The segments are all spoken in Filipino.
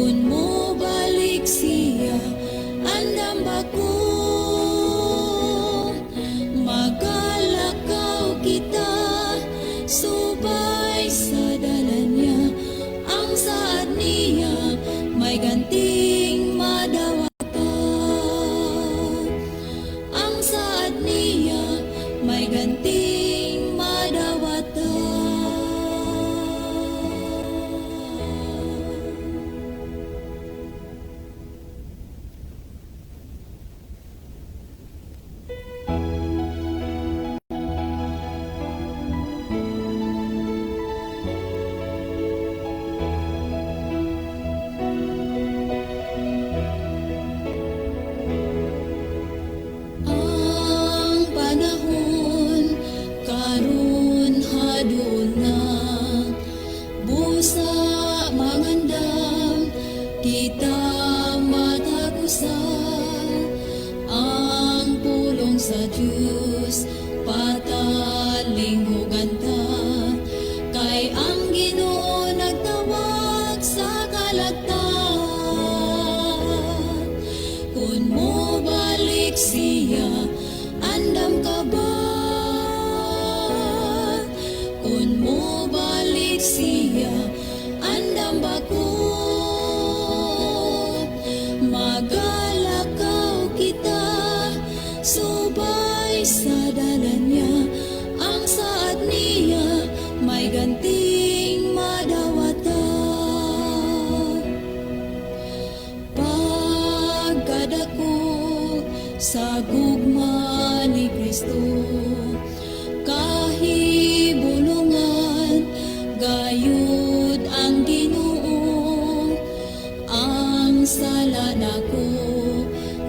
Kun mo balik siya, andam bako, magalakaw kita, subay sa dalan niya. Ang saad niya, may ganting madawata. Ang saad niya, may ganting madawata. Ang panahon karon hadul na, busa mangandam kita matagusan. Ang pulong sa Diyos patalinghugan ta, kay ang Ginoo nagtawag sa kalagtan. Kun mo balik siya, andam ka ba? Kun mo balik siya, andam ba ko? Magalakaw kita, subay sa dalan niya. Ang saad niya, may ganting madawata. Pagkadako sa gugma ni Kristo, kahibulungan gayud ang Ginoo. Ang sala nako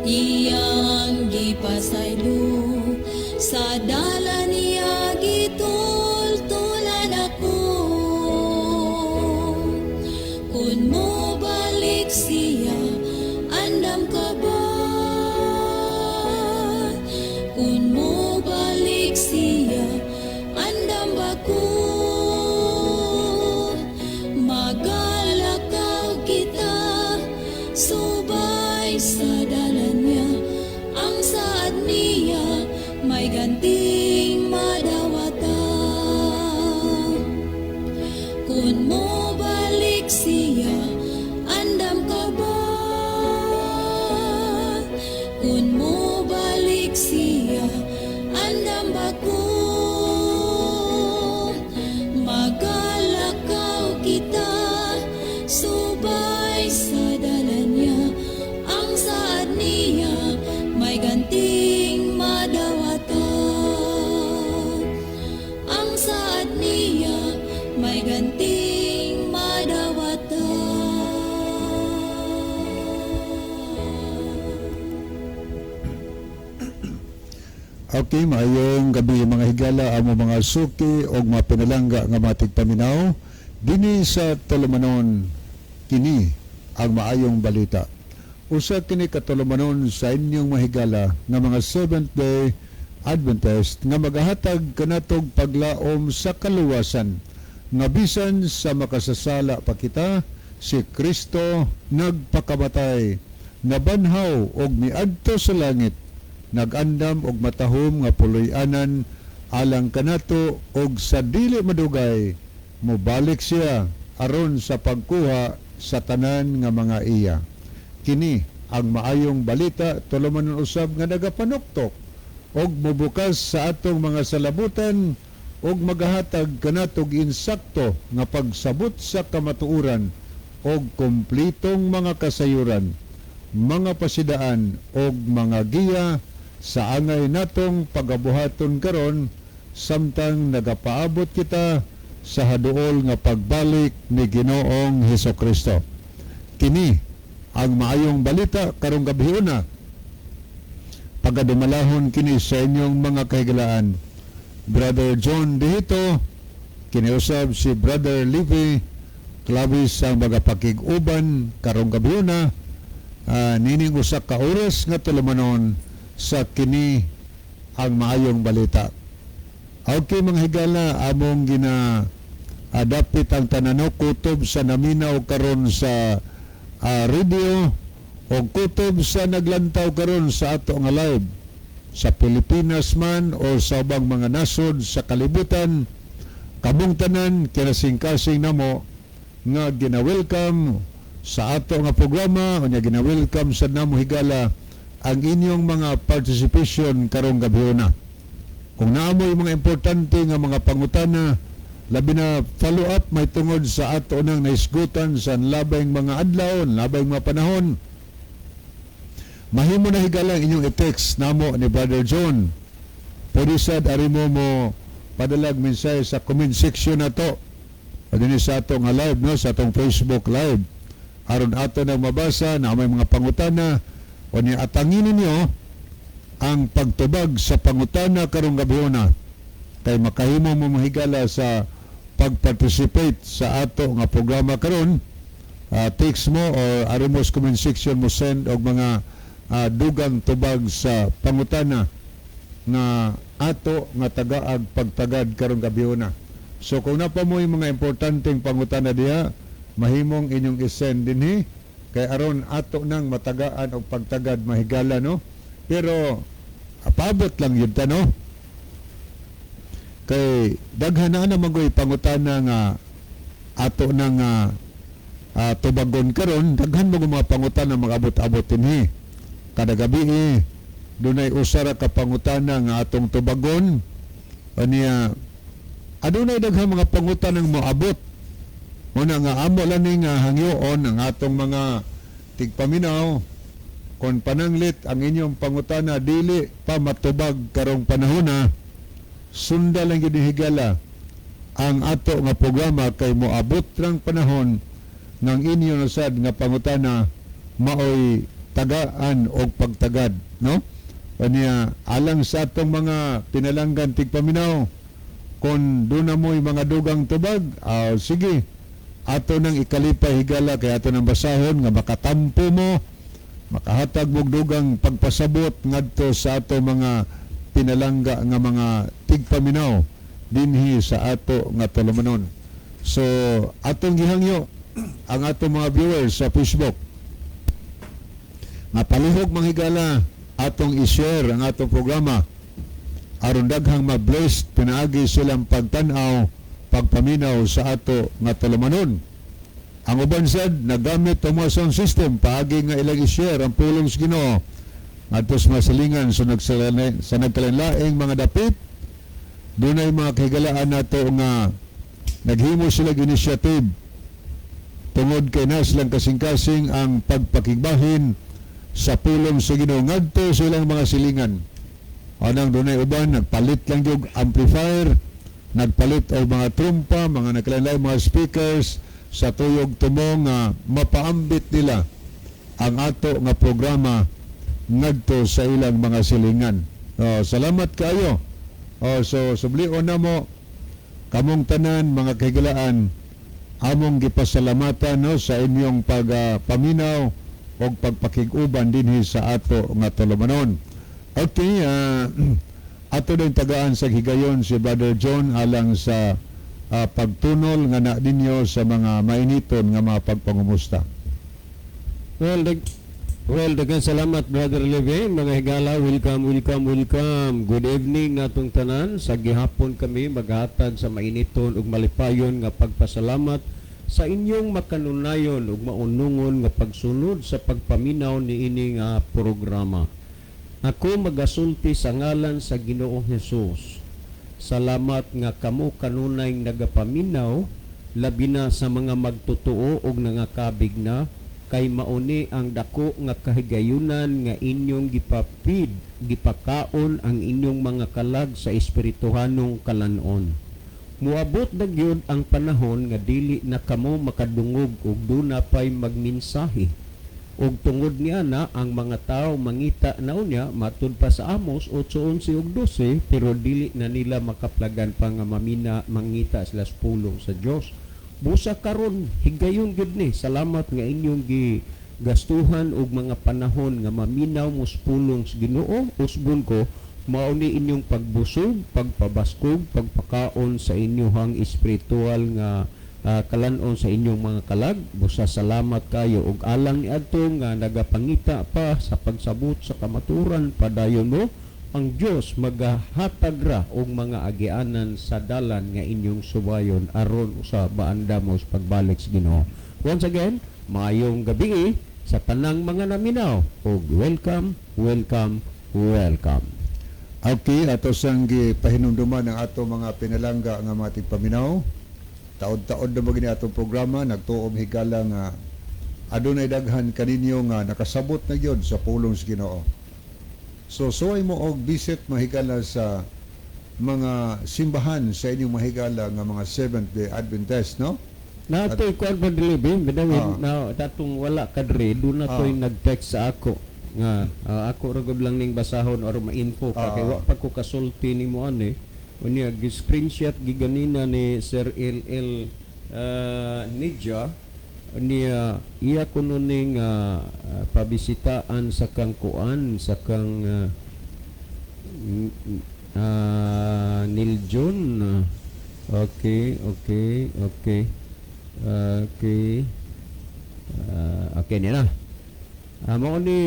iyang gipasaylo, sa dalan niya gitultulan ako. Kun mo balik siya, andam ka ba? Kun mo balik siya, andam ba ko? Magalakaw kita, subay sa dalan niya. Ang saad niya, may ganting madawata. Kun mo balik siya, andam ka ba? Kun mo balik siya, andam ba ko? Magalakaw kita, subay sa dalan niya. Ang saad niya, may ganting madawata. Ang saad niya, may ganting madawata. Okay, maayong gabi mga higala, amo mga suki o mga pinalangga nga mga tigpaminaw. Dini sa tulumanon, kini ang maayong balita. Usa kini katulumanon sa inyong mga higala nga mga Seventh-day Adventist nga magahatag kanatog paglaom sa kaluwasan nga bisan sa makasasala pa kita, si Kristo nagpakamatay, nabanhaw og miadto sa langit, nagandam og matahom nga puloy-anan alang kanato, og sa dili madugay mobalik siya aron sa pagkuha sa tanan nga mga iya. Kini ang maayong balita tulumanon usab nga nagapanuktok og mobukas sa atong mga salabutan og magahatag kanatog insakto nga pagsabot sa kamatuoran og kumplitong mga kasayuran, mga pasidaan og mga giya sa angay natong pagabuhaton karon samtang nagapaabot kita sa haduol nga pagbalik ni Ginoong Hesukristo. Kini ang maayong balita karong gabi una. Pagadumalahon kini sa inyong mga kahigalaan. Brother John Dihito, kiniusab si Brother Livy, klabis ang magapakig-uban karong gabi una. Nining usa ka oras nga tulumanon sa kini ang maayong balita. Okay mga higala, among dapit ang tananaw kutob sa naminaw karon sa radio o kutob sa naglantaw karon sa ato nga live sa Pilipinas man o sa ubang mga nasod sa kalibutan, kamong tanan kinasing-kasing namo nga gina-welcome sa ato nga programa o nga gina-welcome sa namo higala ang inyong mga participation karong gabihon na. Kung naamoy mga importante nga mga pangutana, labi na follow-up may tungod sa ato nang naisgutan sa labing mga adlaw, labing mga panahon, mahimo na higala inyong i-text namo ni Brother John. Pwede sad arimo mo padalag mensahe sa comment section na to. Pwede sa ato nga live, no? Sa atong Facebook live. Aron ato na mabasa na may mga pangutana o ni atangin ninyo ang pagtubag sa pangutana karong gabihon na. Kay makahimo mo mahigala sa pag-participate sa ato nga programa karon. Text mo o arimo sa comment section mo send og mga dugang tubag sa pangutana nga ato nga tagaag pagtagad karong gabihon na. So kung napa mo yung mga importanteng pangutana diha, mahimong inyong isend dinhi kay aron ato nang matagaan og pagtagad mahigala, no? Pero apabot lang yun ta, no? Kay daghan na magoy pangutana nga ato nang tubagon karon, daghan mo mga pangutana mag-abot-abot dinhi. Kada gabi dunay usara ka pangutana nga atong tubagon aniya adunay daghang mga pangutana nga moabot mo na nga amo laning hangyoon ang atong mga tigpaminaw kon pananglit ang inyong pangutana dili pa matubag karong panahon na sunda lang gyud higala ang ato nga programa kay moabot rang panahon ng inyo nasad nga pangutana maoy tagaan o pagtagad, no? Kanya alang sa atong mga pinalanggan tigpaminaw kung doon na mo'y mga dugang tubag, sige ato nang ikalipay higala kay ato nang basahon nga makatampo mo, makahatag mo dugang pagpasabot ngadto sa ato mga pinalangga nga mga tigpaminaw dinhi sa ato nga tulumanon. So atong gihangyo ang atong mga viewers sa Facebook nga palihog manghigala atong i-share ang atong programa aron daghang ma-blessed pinaagi silang pagtan-aw pagpaminaw sa ato nga tulumanon. Ang uban sad nagamit ang mga sound system paagi nga ilang i-share ang pulong sa Ginoo ngadto sa masilingan sa nagkalain-laing mga dapit. Dunay mga kahigalaan nato nga naghimo sila initiative tungod kay na silang kasing-kasing ang pagpakigbahin sa pulong sa Ginoo ngadto sa ilang mga silingan. Anang dunay uban nagpalit lang yung amplifier, nagpalit og mga trumpa, mga nagkalain mga speakers sa tuyog tumong nga mapaambit nila ang ato nga programa ngadto sa ilang mga silingan. Salamat kayo. So sublion na mo kamong tanan mga kahigalaan among gipasalamatan, no, sa inyong pagpaminaw o pagpakig-uban dinhi sa ato nga tulumanon. Okay, ato din tagaan sa higayon si Brother John alang sa pagtunol nga na ninyo sa mga mainiton nga mga pagpangumusta. Well, daghang salamat Brother Levy. Mga higala, welcome. Good evening natong tanan. Sa gihapon kami maghatag sa mainiton ug malipayon nga pagpasalamat sa inyong makanunayon ug maunungon nga pagsunod sa pagpaminaw ni ini nga programa. Ako magasulti sa ngalan sa Ginoong Hesus. Salamat nga kamo kanunay nagapaminaw labi na sa mga magtutuo ug nangakabig na kay mauni ang dako nga kahigayunan nga inyong gipakaon ang inyong mga kalag sa espirituhanong kalanon. Muabot na gyud ang panahon nga dili na kamo makadungog ug duna pay magmensahe. Ug tungod niya na ang mga tao mangita na unya matud pa sa Amos 8:11 ug 12 pero dili na nila makaplagan pa nga mangita sila sa pulong sa Dios. Busa karon higayon gyud ni salamat nga inyong gigastuhan og mga panahon nga maminaw mo sa pulong sa Ginoo. Usbon ko mao ni inyong pagbusog, pagpabaskog, pagpakaon sa inyong espiritual nga kalanon sa inyong mga kalag. Busa salamat kayo ug alang ni adto nga nagapangita pa sa pagsabot sa kamaturan padayon mo ang Dios magahatag ra og mga agianan sa dalan nga inyong subayon aron usa baanda mo sa pagbalik sa Ginoo. Once again, maayong gabi sa tanang mga naminaw ug welcome, welcome, welcome. Okay, ato sang gipahinumduman ang ato mga pinalangga nga mga tigpaminaw. Taod-taod na magini atong programa, nagtuom higala nga adunay daghan kaninyo nga nakasabot na gyud sa pulong sa Ginoo. So suway mo og visit mahigala sa mga simbahan sa inyong mahigala nga mga Seventh-day Adventist, no? Natoy kuan pa dilibin bidawin na tatong wala kadre do na toy nag-text sa ako nga ako ra gud lang ning basahon or ma-info ka kay wa pa ko kasulti nimo ani unya gi-screenshot giganina ni Sir LL Nidja niya iya kuno ning pabisitaan sa kang kuan sa kang Niljon. Okay niya na. Mao ni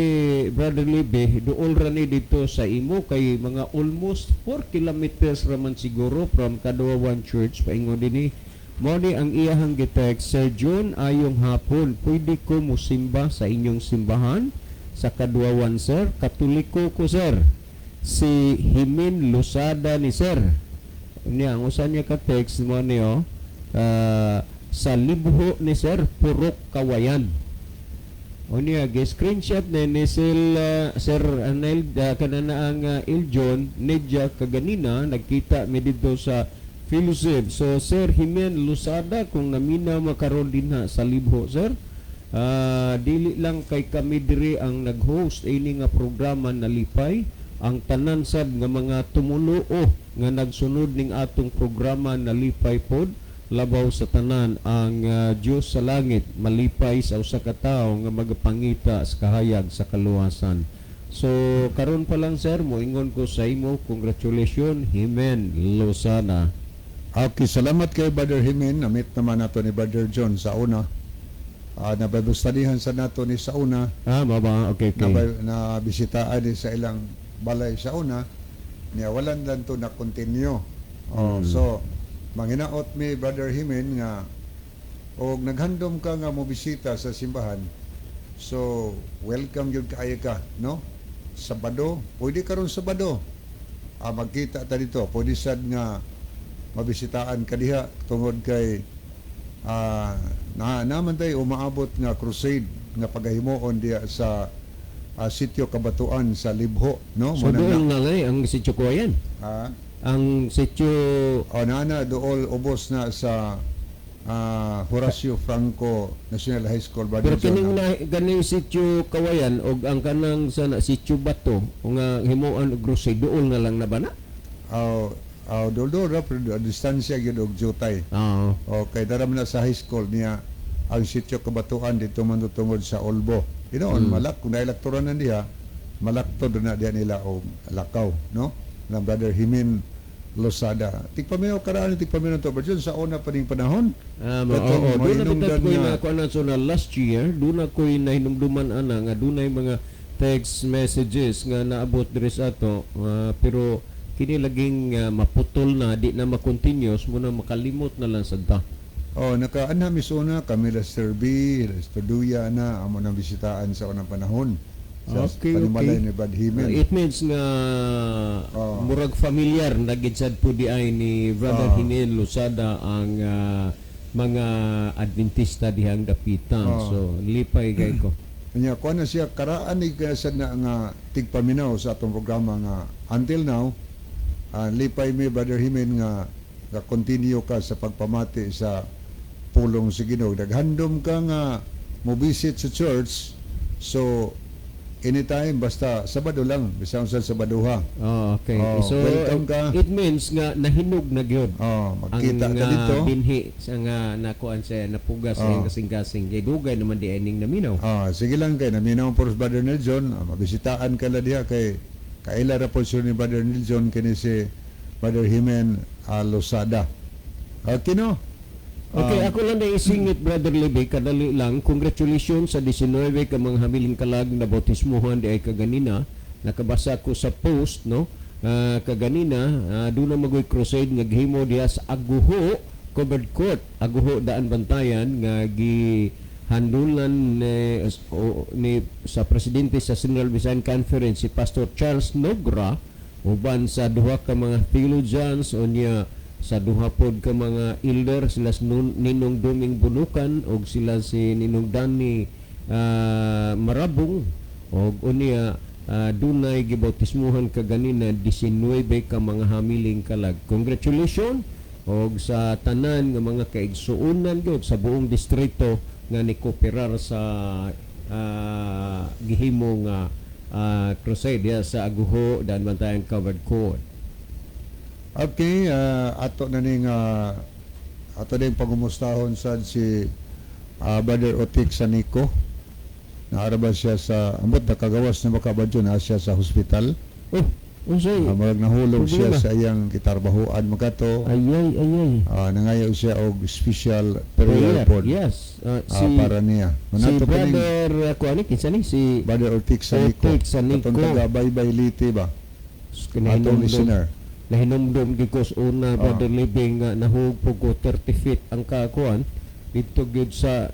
Brother Libby duol ra ni dito sa imo kay mga almost 4 kilometers raman siguro from Kaduawan Church paingon dinhi. Mao ni ang iyahang gitext, Sir John, ayong hapon, pwede ko musimba sa inyong simbahan sa Kaduawan, sir? Katoliko ko, sir. Si Himin Lusada ni sir. Niya, ang usan niya ka-text mo niyo, sa libho ni sir, Purok Kawayan. O niya, screenshot ni Sir Anel, kanana ang Iljon, Nedja kaganina, nagkita mi dito sa Philosoph. So Sir Himen Lusada kung namina makaroon din ha sa libho sir. Dili lang kay kami diri ang nag-host ini nga programa na lipay ang tanan sad nga mga tumuluo nga nagsunod ning atong programa na lipay pod labaw sa tanan ang Dios sa langit malipay sa usa ka tawo nga magapangita sa kahayag sa kaluwasan. So karon pa lang sir moingon ko sa imo congratulations Himen Lusada. Okay, salamat kay Brother Himen. Namit naman nato ni Brother John sa una. Nababustanihan sa nato ni sa una. Baba, okay. Nabisitaan ni sa ilang balay sa una. Niya walan lang to na continue. So, manginaot mi Brother Himen nga og naghandom ka nga mo bisita sa simbahan. So, welcome yun kaayo ka, no? Sabado, pwede karon Sabado. Magkita ta dito. Pwede sad nga mabisitaan ka diha tungod kay naman tayo umaabot nga crusade nga pagahimuon diha sa sitio Kabatuan sa Libho, no? So doon na ang sitio Kawayan. Ang sitio nana dool ubos na sa Horacio Franco National High School. Pero kining ganing sitio Kawayan og ang kanang sana sitio Bato nga himuan og crusade dool na lang na ba na? Dool ra pero distansya gyud og jutay. Okay, daram na sa high school niya ang sitio Kabatuan dito man tungod sa Olbo. Malak kung nailakturan na diha, malakto na diha nila og lakaw, no? Na Brother Himen Lusada. Tigpamiyo karaan tigpamiyo to Brother sa una pa ning panahon. Doon na ko na kuan na last year, doon na ko nahinumduman ana nga dunay mga text messages nga naabot diri sa ato, pero kini laging maputol na di na ma-continuous mo na makalimot na lang sadta. Nakaanha misuna Camila Serbi, Estuduya na amo nang bisitaan sa unang panahon. Sa panimalay ni Brad Himen. It means nga murag familiar nagidsad po di ay ni Brother Himen Lusada ang mga Adventista dihang dapitan. So lipay kay ko. Nya kuan na siya karaan ni sad na nga tigpaminaw sa atong programa nga until now lipay mi Brother Himen nga continue ka sa pagpamati sa pulong sa Ginoo. Naghandom ka nga mo visit sa church. So anytime basta Sabado lang, bisan sa Sabaduha. Okay. So welcome ka. It means nga nahinog na gyud. Magkita ka dito. Binhi sa nga nakuan sa napugas sa kasing-kasing. Kay dugay naman di aning naminaw. Sige lang kay naminaw po sa Brother Nelson. Mabisitaan ka la diha kay kaila ra po ni Brother Nelson kini si Brother Himen Lusada. Okay no? Okay, ako lang na isingit, Brother Levy, kadali lang. Congratulations sa 19 ka mga hamiling kalag na bautismuhan di ay kaganina. Nakabasa ko sa post, no? Kaganina, doon na magoy crusade nga gihimo diha sa Aguho, Covered Court. Aguho Daan Bantayan nga gihandulan ni sa presidente sa General Visayan Conference si Pastor Charles Nogra uban sa duha ka mga theologians o niya sa duha pod ka mga elder sila si Ninong Duming Bunukan o sila si Ninong Danny Marabong o unya dunay gibautismuhan kaganina 19 ka mga hamiling kalag. Congratulations og sa tanan nga mga kaigsuonan gyud sa buong distrito nga nikooperar sa gihimo nga crusade sa Aguho Daan Bantayan Covered Court. Okay, ato na ning ato din pagumustahon sad si Brother Otik Sanico. Naaraba siya sa ambot nakagawas na makabadyo na siya sa hospital. Oh, unsay? Marag nahulog siya Problema? sa iyang gitarbahoan magato. Ayay. Nangayo siya og special prayer pod Yes. para niya. Si Manato pa ning Brother kinsa ni si Brother Otik Sanico. Otik Sanico. Atong taga Baybay Liti ba? Atong listener. Nahinomdom gikos una Brother Living nga nahugpog ko 30 feet ang kakuan dito gyud sa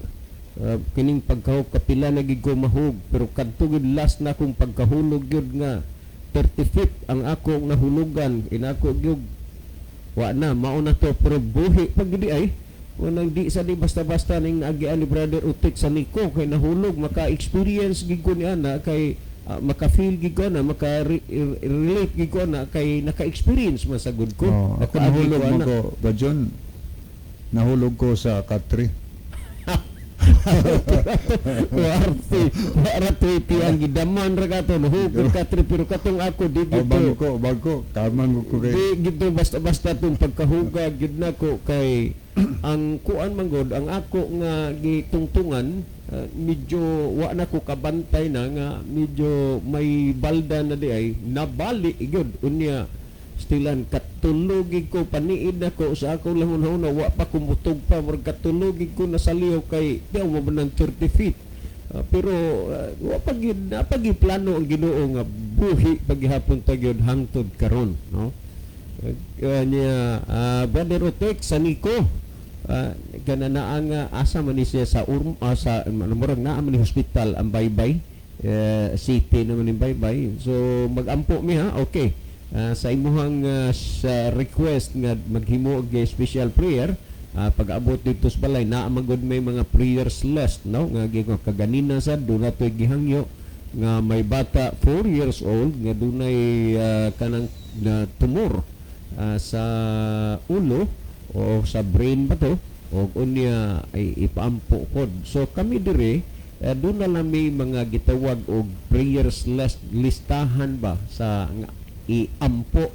kining pagkahug kapila na gid ko mahug pero kadto gyud last na kong pagkahulog gyud nga 30 feet ang ako nahulugan inako gyud wa na mao na to pero buhi pag di ay wanang di sa di basta-basta ning agian ni Brother Utik Sanico kay nahulog maka-experience gid ko ni ana kay maka-feel gid ko na maka-relate gid ko na kay naka-experience man sa good ko. Ako nahulog mo ko, Bajon. Nahulog ko sa Katri. Warati ang gidaman ra kato nahugod ka pero katong ako di Bago, kaman ko kay di gito basta-basta tong pagkahuga gid nako kay ang kuan manggod ang ako nga gitungtungan medyo wa na ko kabantay na nga medyo may balda na di ay nabali gyud unya stilan katulogig ko paniid na ko sa ako lang na wa pa kumutog pa murag katulogig ko nasaliw kay di mo man 30 feet pero wa pa gid plano ang Ginoo nga buhi paghihapon ta gyud hangtod karon no niya Brother Otek Sanico gananaan nga asa man ni siya sa sa murag naa man ni hospital ang Baybay city naman ni Baybay so magampo mi ha okay sa imuhang sa request nga maghimo og special prayer pag-abot dito sa balay naa magud may mga prayers list no nga kaganina sad do na toy gihangyo nga may bata 4 years old nga dunay kanang tumor sa ulo o sa brain ba to o unya ay ipaampo pod so kami dire doon na lang may mga gitawag og prayers listahan ba sa iampo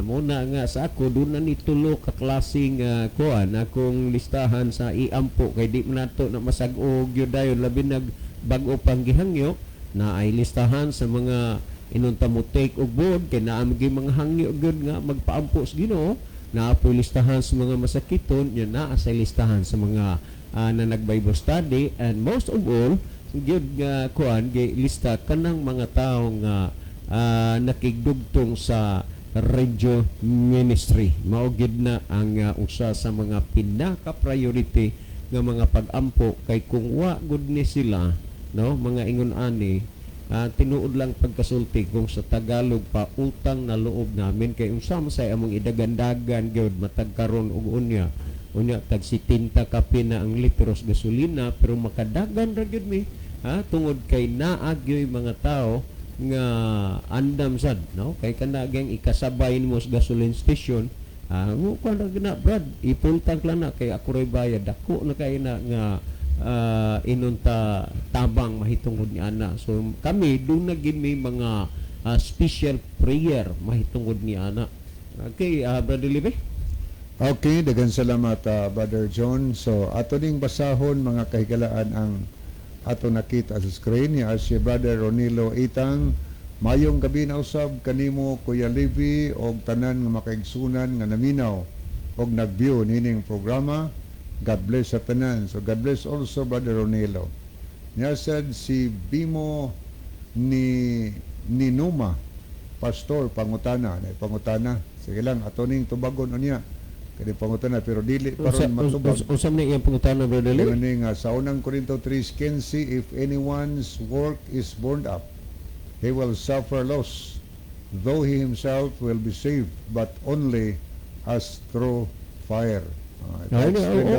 muna nga sa ako doon na ni tulo ka klaseng kuan akong listahan sa iampo kay di man nato na masag-og gyud dayon labi nag bag-o pang gihangyo na ay listahan sa mga inunta mo take og board kay naa mga hangyo gyud nga magpaampo sa Ginoo naa po listahan sa mga masakiton yun naa sa listahan sa mga na nag-Bible study and most of all gyud nga kuan gay lista kanang mga tawo nga nakigdugtong sa radio ministry mao gid na ang usa sa mga pinaka-priority nga mga pag-ampo kay kung wa gud ni sila no mga ingon ani tinuod lang pagkasulti kung sa Tagalog pa utang na loob namin kay unsa man say among idagandagan gyud matag karon og unya tag 70 kape na ang litros gasolina pero makadagan ra gyud mi tungod kay naa gyud mga tao nga andam sad no kay kana gyang ikasabay nimo sa gasoline station mo kuan ra gina brad ipuntag lang na kay ako ray bayad dako na kay na nga inunta tabang mahitungod ni ana so kami doon na gid may mga special prayer mahitungod ni ana okay Brother Libe. Okay, daghang salamat Brother John. So ato ning basahon mga kahigalaan ang ato nakita sa screen ni si Brother Ronilo Itang. Mayong gabi na usab kanimo Kuya Levi og tanan nga makaigsunan nga naminaw og nagview nining programa. God bless sa tanan. So God bless also Brother Ronelo. Niya said si Bimo ni Numa, pastor, pangutana. Pangutana. Sige lang, ato ning tubagon o niya. Kaya pangutana, pero dili paron matubag. Usam na iyang pangutana, Brother Lee? Nga, sa unang Corinto 3, can see if anyone's work is burned up, he will suffer loss, though he himself will be saved, but only as through fire.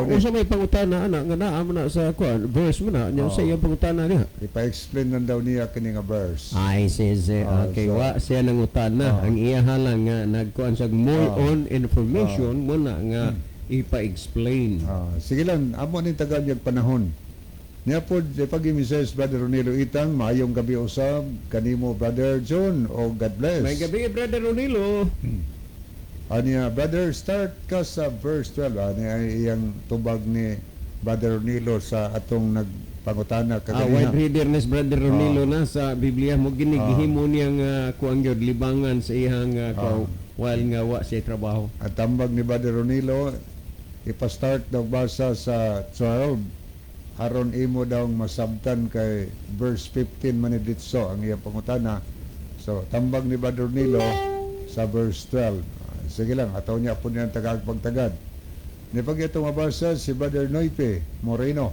Usam may pangutana, anak, nga naa mo na sa kuan, verse mo na, niya sa iyang pangutana niya. Ipa-explain lang daw niya kini nga verse. Ay, okay, so, wa siya nang utana. Ang iya halang nga nagkuan sa more on information mo na nga ipa-explain. Sige lang, amo ni tagaan yung panahon. Niya po, pag-imises, Brother Ronilo Itang, maayong gabi usab, kanimo, Brother John, o God bless. May gabi, Brother Ronilo. Aniya, Brother, start ka sa verse 12. Aniya, iyang tubag ni Brother Ronilo sa atong nagpangutana Wide readerness, Brother Ronilo na sa Biblia mo ginigihimo niyang kuang gyud libangan sa iyang while nga wa siya trabaho. At tambag ni Brother Ronilo, ipa-start daw basa sa 12. Aron imo daw masabtan kay verse 15 man ditso ang iyang pangutana. So, tambag ni Brother Ronilo sa verse 12. Sige lang, ataw niya po niyan tagagpagtagad. Nipag ito mabasa si Brother Noipe Moreno.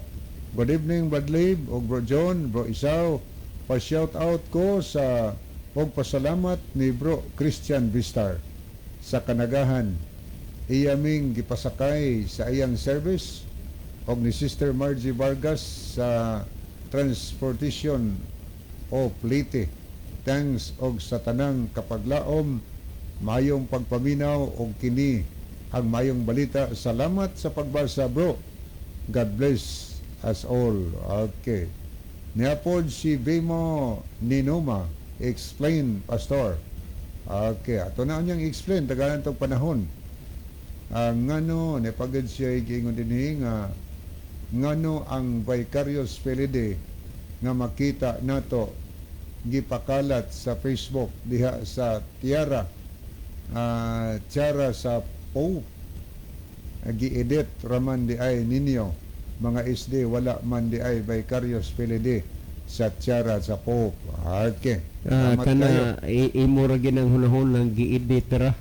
Good evening, Brad Lib, o Bro John, Bro Isaw. Pa-shout out ko sa pagpasalamat ni Bro Christian Vistar sa kanagahan. Iyaming gipasakay sa iyang service o ni Sister Margie Vargas sa transportation o Leyte. Thanks og sa tanang kapaglaom, mayong pagpaminaw o kini ang mayong balita. Salamat sa pagbasa, bro. God bless us all. Okay. Niapod si Bimo Ninuma. Explain, Pastor. Okay. Ato na niyang explain. Tagalan itong panahon. Ngano, nepagad siya ikingon din nga ngano ang vicarious filide nga makita nato gipakalat sa Facebook diha sa Tiara Tiara sa Pope gi-edit raman di ay ninyo mga SD wala man di ay vicarious filide sa Tiara sa Pope. Okay. Kana imo ra ginang hunahon ng gi-edit ra.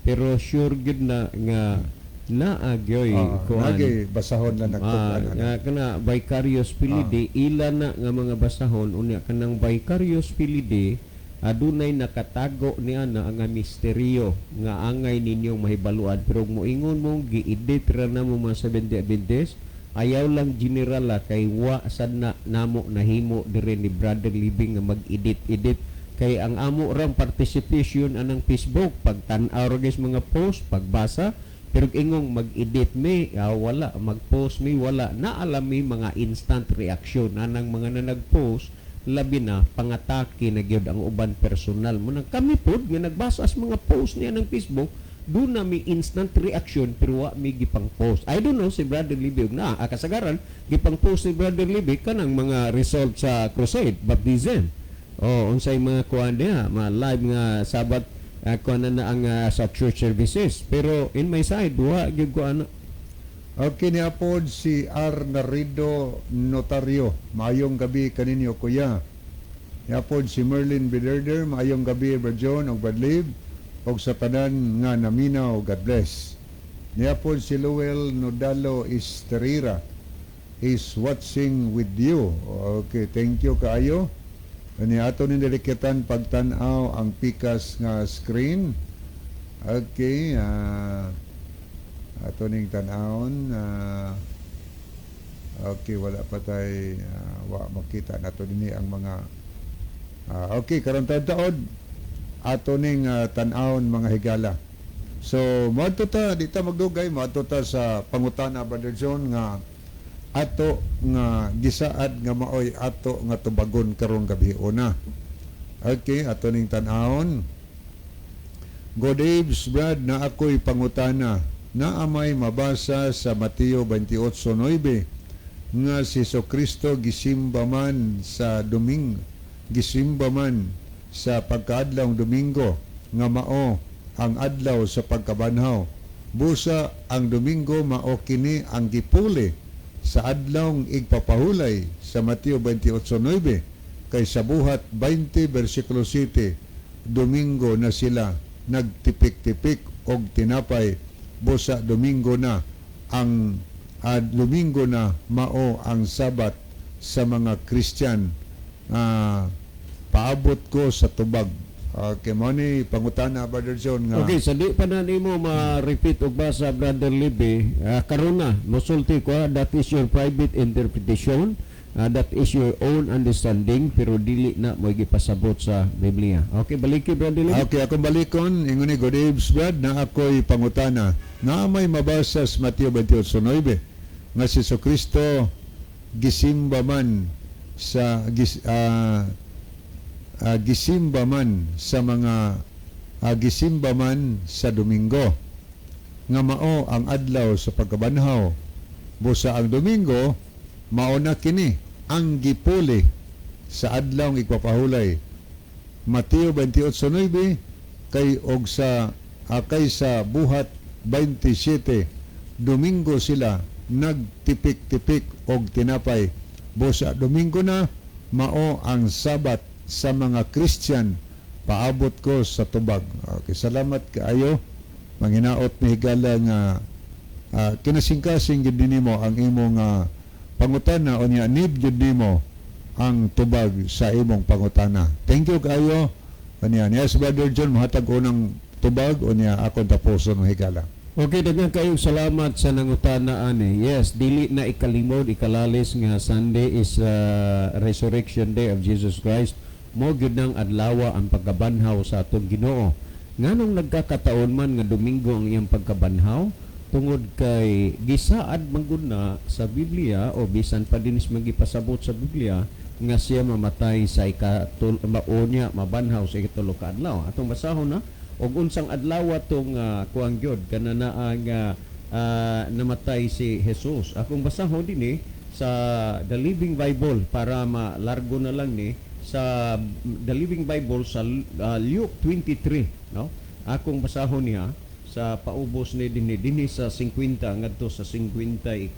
Pero sure gid na nga naagyoy kuan. Basahon na nagtugnan. Kana vicarious filide ila na nga mga basahon unya kanang vicarious filide adunay nakatago niya na ang misteryo nga angay ninyong mahibaluan pero moingon mong gi-edit ra na mo mga 70 Adventist ayaw lang general kay wa sad na namo nahimo dire ni Brother Living nga mag-edit kay ang amo ram participation anang Facebook pagtan-aw ra guys mga post pagbasa pero ingong mag-edit mi wala mag-post mi wala naalami mga instant reaction anang mga na nag-post labi na pangatake na gyud ang uban personal mo nang kami pod nga nagbasa sa mga post niya ng Facebook do na mi instant reaction pero wa mi gipang post. I don't know si Brother Libby na kasagaran gipang post si Brother Libby kanang mga result sa crusade baptism unsay mga kuan diha mga live nga sabat kuan na ang sa church services pero in my side wa gyud kuan. Okay, niapod si R. Narido Notario. Maayong gabi kaninyo, kuya. Niapod si Merlin Biderder. Maayong gabi, Brad John, o Brad Lib. O sa tanan nga naminaw, God bless. Niapod si Lowell Nodalo Esterira is watching with you. Okay, thank you kaayo. Ni ato ni dilikitan pagtanaw ang pikas nga screen. Okay, ato ning tan-awon okay wala pa tay wa makita nato dinhi ang mga okay karon taod ato ning tan-awon mga higala. So moadto ta di ta magdugay moadto ta sa pangutana Brother John nga ato nga gisaad nga maoy ato nga tubagon karong gabi una. Okay ato ning tan-awon. Good eves Brad na ako'y pangutana na amay mabasa sa Mateo 28:9 nga si Kristo gisimba man sa pagkaadlawng Domingo nga mao ang adlaw sa pagkabanhaw busa ang Domingo mao kini ang gipuli sa adlawng igpapahulay sa Mateo 28:9 kay sa buhat 20 versikulo 7 Domingo na sila nagtipik-tipik og tinapay, busa Domingo na ang Domingo na mao ang Sabat sa mga Christian. Paabot ko sa tubag. Okay, mo ni pangutana, Brother John, nga Okay, sa di pa na nimo ma-repeat og basa, Brother Libby, karon na mosulti ko, that is your private interpretation, that is your own understanding, pero dili na mo gipasabot sa Biblia. Okay, baliki, Brother Libby. Okay, akong balikon, ingon ni Good Eves, Brad, na ako'y pangutana na may mabasa sa Mateo 28:9 nga si Kristo gisimba man sa gisimba man sa mga gisimba man sa Domingo nga mao ang adlaw sa pagkabanhaw, busa ang Domingo mao na kini ang gipuli sa adlaw ng igpapahulay. Mateo 28:9 kay og sa kay sa buhat 27 Domingo sila nagtipik-tipik og tinapay, busa Domingo na mao ang Sabat sa mga Christian. Paabot ko sa tubag. Okay, salamat kaayo. Manginaot mi higala nga kinasingkasing gid nimo ang imong pangutana o niya need gid nimo ang tubag sa imong pangutana. Thank you kaayo. Kaniya, yes, Brother John, mahatag unang tubag o niya akong tapuson ng higala. Okay, daghang kayong salamat sa nangutana ani. Yes, dili na ikalimod, ikalalis nga Sunday is Resurrection Day of Jesus Christ. Mo gyud nang adlaw ang pagkabanhaw sa atong Ginoo. Nganong nagkakataon man nga Domingo ang iyang pagkabanhaw tungod kay gisaad manggod na sa Biblia o bisan pa dinis magipasabot sa Biblia nga siya mamatay sa maunya mabanhaw sa ikatulo ka adlaw. Atong basahon na og unsang adlaw atong kuang gyud kanana nga namatay si Jesus. Akong basahon dinhi sa The Living Bible para malargo na lang ni sa The Living Bible sa Luke 23, no? Akong basahon niya sa paubos ni dinhi sa 50 ngadto sa 54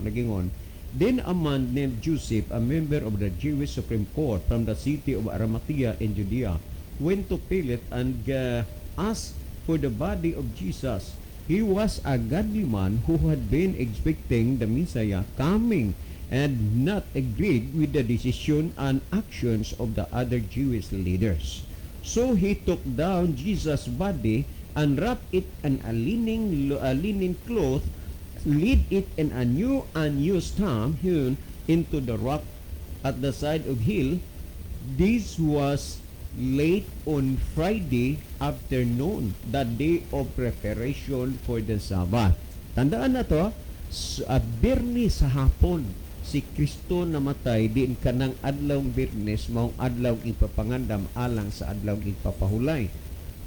nagingon. Then a man named Joseph, a member of the Jewish Supreme Court from the city of Arimathea in Judea, went to Pilate and asked for the body of Jesus. He was a godly man who had been expecting the Messiah coming and not agreed with the decision and actions of the other Jewish leaders. So he took down Jesus' body and wrapped it in a linen cloth, laid it in a new unused stone hewn into the rock at the side of hill. This was late on Friday afternoon, the day of preparation for the Sabbath. Tandaan na to, Biyernes sa hapon, si Kristo namatay diin kanang adlawng Biyernes maong adlaw ipapangandam alang sa adlaw ipapahulay.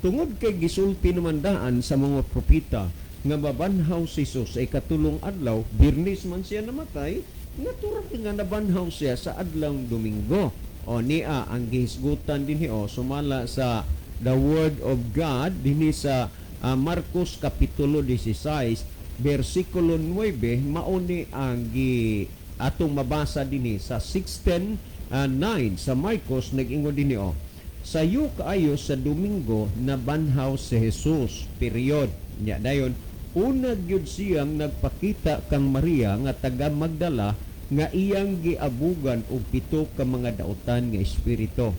Tungod kay gisulti naman daan sa mga propeta nga mabanhaw si Jesus sa ikatulong adlaw, Biyernes man siya namatay, natural nga nabanhaw siya sa adlawng Domingo. O niya ang gihisgutan dinhi sumala sa the Word of God dinhi sa Marcos kapitulo 16 versikulo 9 mauni ang atong mabasa dinhi sa 16:9 sa Marcos nag-ingon dinhi sayo kaayo sa Domingo na banhaw si Jesus period nya dayon una gyud siyang nagpakita kang Maria nga taga Magdala nga iyang giabugan og 7 ka mga dautan nga espiritu.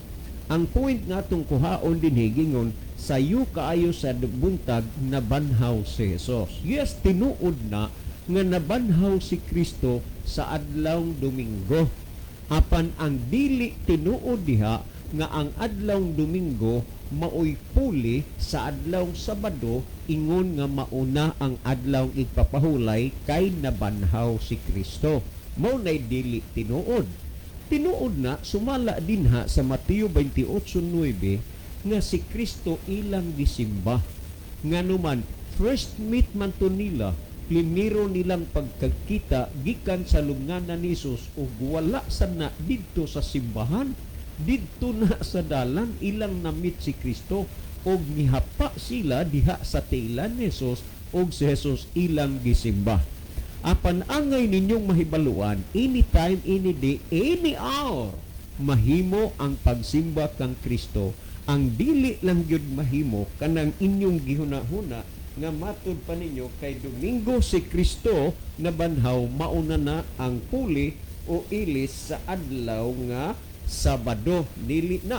Ang point nga atong kuhaon dinhi gingon sayo kaayo sa buntag na banhaw si Jesus. Yes, tinuod na nga nabanhaw si Kristo sa adlawng Domingo. Apan ang dili tinuod diha nga ang adlawng Domingo maoy puli sa adlawng Sabado ingon nga mauna ang adlawng igpapahulay kay nabanhaw si Kristo. Mao nay dili tinuod. Tinuod na sumala dinha sa Mateo 28:9 nga si Kristo ilang gisimba. Nganuman first meet man to nila, primero nilang pagkakita gikan sa lubnganan ni Jesus ug wala sad na didto sa simbahan, didto na sa dalan ilang na-meet si Kristo ug nihapa sila diha sa tiilan ni Jesus ug si Jesus ilang gisimba. Apan angay ninyong mahibaluan, anytime, any day, any hour, mahimo ang pagsimba kang Kristo. Ang dili lang gyud mahimo kanang inyong gihuna-huna nga matud pa ninyo kay Domingo si Kristo na banhaw mauna na ang puli o ilis sa adlaw nga Sabado. Dili na.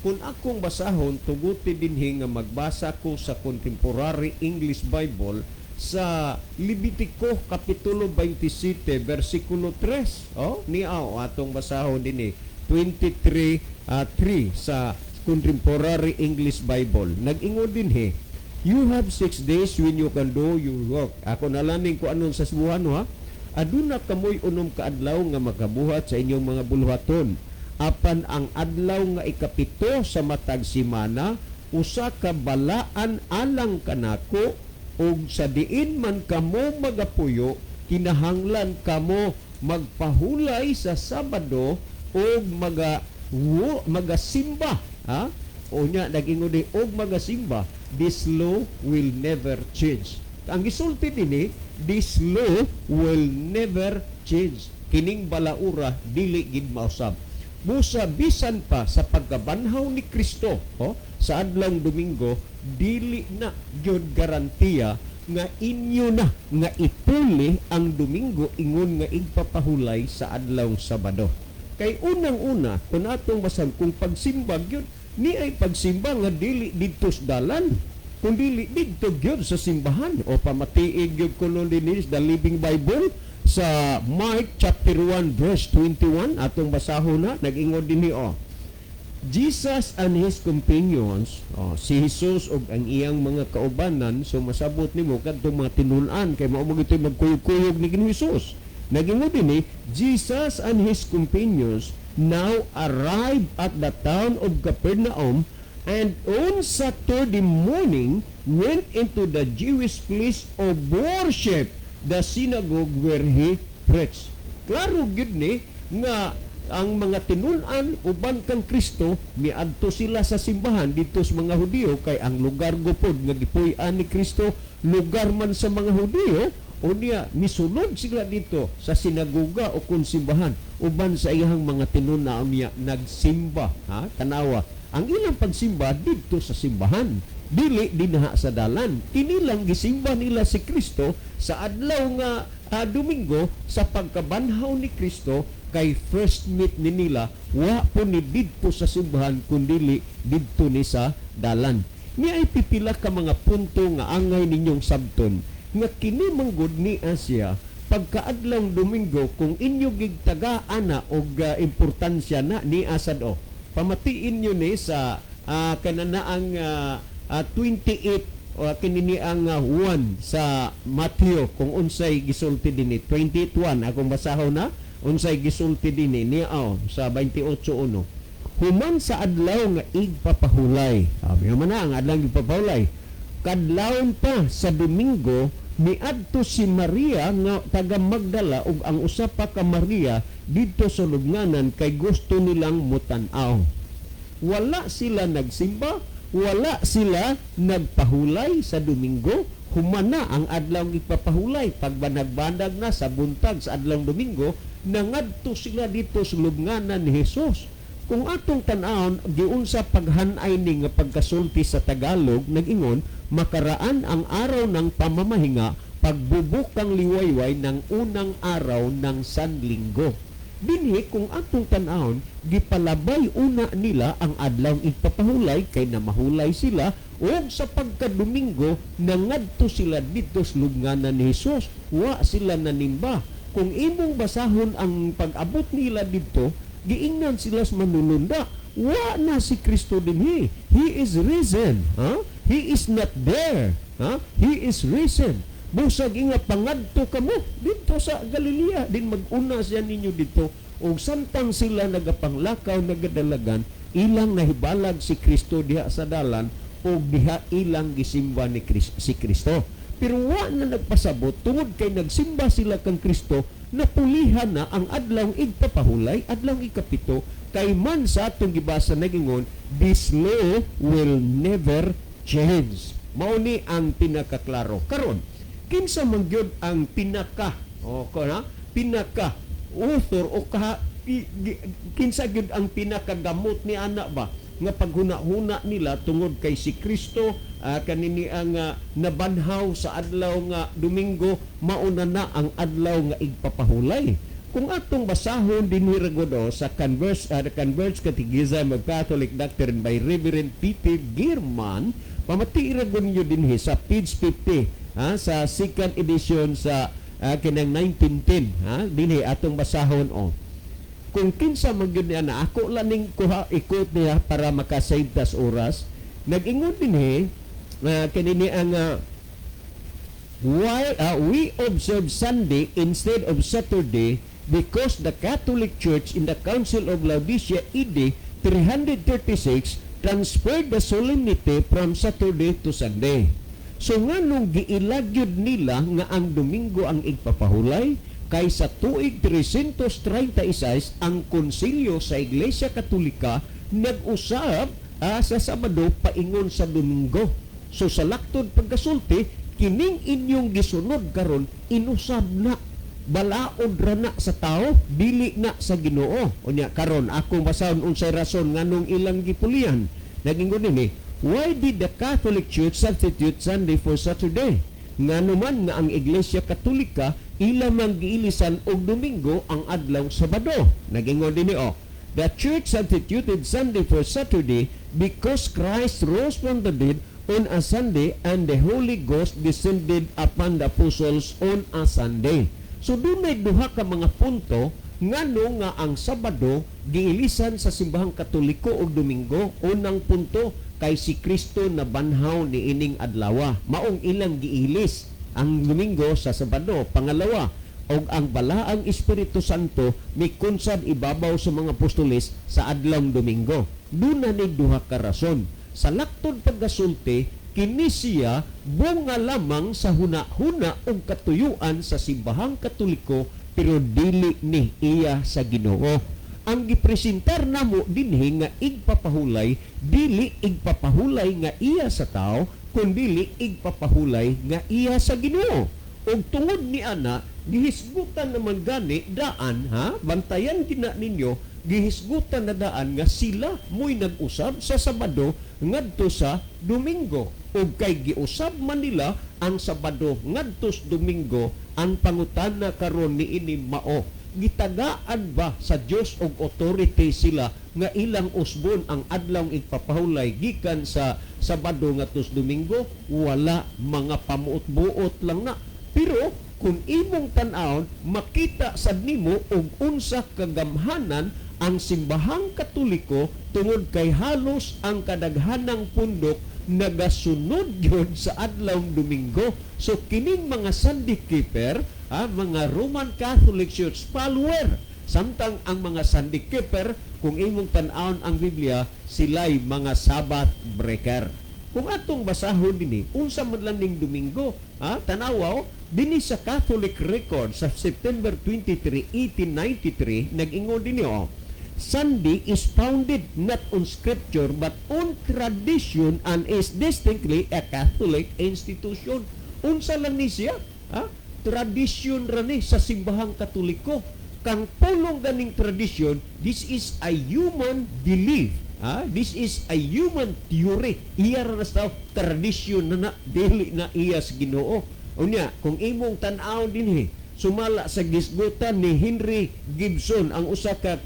Kung akong basahon, tuguti dinhi nga magbasa ko sa Contemporary English Bible sa Levitico Kapitulo 27, versikulo 3. Niaw atong basahon dinhi. 23:3 sa Contemporary English Bible. Nag-ingon dinhi, you have 6 days when you can do your work. Ako nalaning ko anon sa subuhan, ha? Aduna kamoy unom ka adlaw nga makabuhat sa inyong mga buluhaton. Apan ang adlaw nga ikapito sa matag simana, usa ka balaan alang kanako, ug sa diin man kamo magapuyo, kinahanglan kamo magpahulay sa Sabado ug magasimba. Ha? O nya nag-ingon di og magasimba. This law will never change. Ang gisulti dinhi, this law will never change. Kining balaura dili gid mausab. Busa bisan pa sa pagkabanhaw ni Kristo sa adlawng Domingo, dili na gyud garantiya nga inyo na nga ipuli ang Domingo ingon nga igpapahulay sa adlawng Sabado. Kay unang-una, kung atong basan, kung pagsimba gyud, ni ay pagsimba nga dili didto sa dalan, kung dili didto gyud sa simbahan. O pamatiig gyud kuno dinhi sa Living Bible sa Mark chapter 1 verse 21 atong basahon na nag-ingon dinhi Jesus and his companions, si Jesus ug ang iyang mga kaubanan, so masabot nimo kadtong mga tinun-an kay mao mo gitoy magkuyog-kuyog ni Jesus. Nag-ingon dinhi, Jesus and his companions now arrived at the town of Capernaum, and on Saturday morning went into the Jewish place of worship, the synagogue where he preached. Klaro gid ni nga ang mga tinun-an uban kang Kristo miadto sila sa simbahan dito sa mga Hudiyo, kay ang lugar gupod nga gipuy-an ni Kristo lugar man sa mga Hudiyo, o niya misulod sila dito sa sinagoga o kung simbahan uban sa iyang mga tinun-an niya nagsimba. Tanawa ang ilang pagsimba dito sa simbahan, dili dinha sa dalan. Kini lang gisimba nila si Kristo sa adlaw nga Domingo sa pagkabanhaw ni Kristo, kay first meet ni nila wa po ni didto sa simbahan kundi didto ni sa dalan. Ni ay pipila ka mga punto nga angay ninyong sabton nga kini manggod ni Asya pagkaadlawng Domingo kung inyo gigtagaan na og importansya na ni asad pamatiin nyo ni sa kananaang 28 o kinini ang 1 sa Matthew kung unsay gisulti dinhi 28:1 akong basahon na unsay gisulti dinhi niya sa 28:1. Human sa adlaw nga igpapahulay, sabi man na ang adlaw igpapahulay, kadlawon pa sa Domingo miadto si Maria nga taga Magdala ug ang usa pa ka Maria didto sa lubnganan kay gusto nilang mutan-aw. Wala sila nagsimba, wala sila nagpahulay sa Domingo. Humana ang adlaw ipapahulay pagbanag-bandag na sa buntag sa adlawng Domingo, nangadto sila dito sa lubnganan ni Jesus. Kung atong tan-awon giunsa paghanay ni nga pagkasulti sa Tagalog, nag-ingon makaraan ang araw ng pamamahinga, pagbubukang liwayway ng unang araw ng Sanlinggo. Dinhi kung atong tan-awon, gipalabay una nila ang adlaw ipapahulay kay namahulay sila, o sa pagka-Domingo nangadto sila dito sa lubnganan ni Jesus. Wa sila nanimba. Kung imong basahon ang pag-abot nila dito, giingnan sila sa manununda. Wa na si Kristo dinhi. He is risen. He is not there. He is risen. Busag inga pangadto kamo dito sa Galilea, din mag-una siya ninyo dito. O samtang sila nagapanglakaw, nagadalagan, ilang nahibalag si Kristo diha sa dalan, o diha ilang gisimba ni si Kristo. Pero wa na nagpasabot tungod kay nagsimba sila kang Kristo, napulihan na ang adlaw igpapahulay, adlaw ikapito, kay man sa atong gibasa nagingon, this law will never change. Mao ni ang pinakaklaro. Karon, kinsa man gyud ang pinaka author o kinsa gyud ang pinakagamot ni ana ba nga paghuna-huna nila tungod kay si Kristo kanini ang nabanhaw sa adlaw nga Domingo, mauna na ang adlaw nga igpapahulay. Kung atong basahon dinhi ragodo sa Converse Catechism of Catholic Doctrine by Reverend Peter Gehrman, pamati ragon nyo dinhi sa page 50 sa second edition sa kinang 1910 dinhi atong basahon kung kinsa man gyud na ako laning kuha ikot niya para makasave tas oras, nag-ingon dinhi kanini ang why we observe Sunday instead of Saturday because the Catholic Church in the Council of Laodicea AD 336 transferred the solemnity from Saturday to Sunday. So nganong giilagyod nila nga ang Domingo ang igpapahulay kay sa tuig 336 ang konsilyo sa Iglesia Katolika nag-usab sa Sabado paingon sa Domingo. So sa laktod pagkasulti, kining inyong gisunod karon inusab na, balaod ra na sa tao, dili na sa Ginoo. Unya karon akong basahon unsay rason nganong ilang gipulian. Nagingon ni, why did the Catholic Church substitute Sunday for Saturday? Ngano man nga ang Iglesia Katolika ilang man giilisan og Domingo ang adlaw Sabado. Nagingon dinhi the Church substituted Sunday for Saturday because Christ rose from the dead on a Sunday and the Holy Ghost descended upon the apostles on a Sunday. So dunay duha ka mga punto ngano nga ang Sabado giilisan sa simbahang Katoliko og Domingo. Unang punto kay si Kristo na banhaw ni ining adlaw, maong ilang giilis ang Domingo sa Sabado. Pangalawa, og ang balaang Espiritu Santo mikunsad ibabaw sa mga apostoles sa adlawng Domingo. Duna ni duha ka rason. Sa laktod paggasulti, kini siya bunga lamang sa huna-huna og katuyuan sa simbahang Katoliko pero dili ni iya sa Ginoo. Ang gipresentar namo dinhi nga igpapahulay, dili igpapahulay nga iya sa tao, kundi igpapahulay nga iya sa Ginoo. Og tungod ni ana, gihisgutan naman gani daan bantayan gina ninyo, gihisgutan na daan nga sila mo'y nag-usab sa Sabado ngadto sa Domingo. Og kay giusab man nila ang Sabado ngadto sa Domingo, ang pangutana karon niini mao, gitagaan ba sa Dios og authority sila nga ilang usbon ang adlaw igpapahulay gikan sa Sabado ngadto sa Domingo? Wala, mga pamuot-buot lang na. Pero kung imong tan-awon, makita sad nimo og unsa kagamhanan ang simbahang Katoliko tungod kay halos ang kadaghanang pundok nagasunod yun sa adlawng Domingo. So kining mga Sunday keeper, mga Roman Catholic Church follower, samtang ang mga Sunday keeper, kung imong tan-awon ang Biblia, sila'y mga Sabbath breaker. Kung atong basahon dinhi, unsa man lang ning Domingo, tanawaw dinhi sa Catholic record sa September 23, 1893, nag-ingon dinhi Sunday is founded not on scripture but on tradition and is distinctly a Catholic institution. Unsa lang ni siya? Tradisyon ra ni sa simbahang Katoliko. Kang pulong ganing tradisyon, this is a human belief. This is a human theory. Iya ra na sa tradisyon na dili na iya sa Ginoo. Unya, kung imong tan-aw dinhi, sumala sa gisgutan ni Henry Gibson, ang usa ka